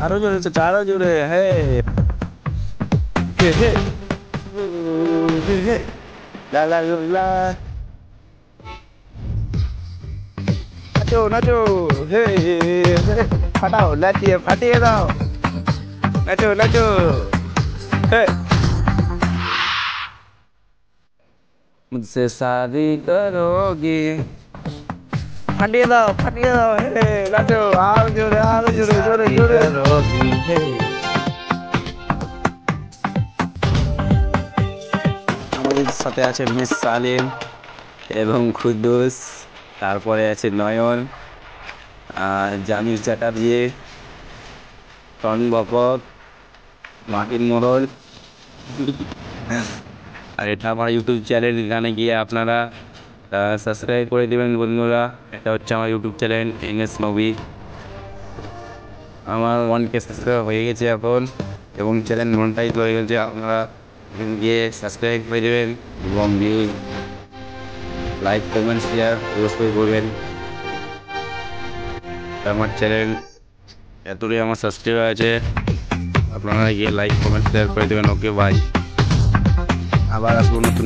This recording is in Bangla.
আরো জোরে আরো জোরে হে হে হে হে লা লা লা নাচো নাচো হে হে হে ফাটাও নাচিয়ে ফাটিয়ে দাও নাচো নাচো হে मुझसे शादी करोगी ফাটিয়ে দাও হে নাচো আরো জোরে জোরে জোরে হে আমাদের সাথে আছে মিস সালিম এবং খুদ্দুস, তারপরে আছে নয়ন, জামিল চ্যাটার্জি, টন বপক, মার্টিন মোড়ল। আর এটা আমার ইউটিউব চ্যানেল, এখানে গিয়ে আপনারা সাবস্ক্রাইব করে দেবেন বন্ধুরা। এটা হচ্ছে আমার ইউটিউব চ্যানেল এনএস মুভি। আমার 1K সাবস্ক্রাইব হয়ে গেছে এখন এবং চ্যানেল মনিটাইজ হয়ে গেছে। আপনারা গিয়ে সাবস্ক্রাইব করে দেবেন এবং লাইক কমেন্ট শেয়ার অবশ্যই করবেন। আমার চ্যানেল এতটাই আমার সাবস্ক্রাইবার আছে, আপনারা গিয়ে লাইক কমেন্ট শেয়ার করে দেবেন। ওকে ভাই, আবার আসবো নতুন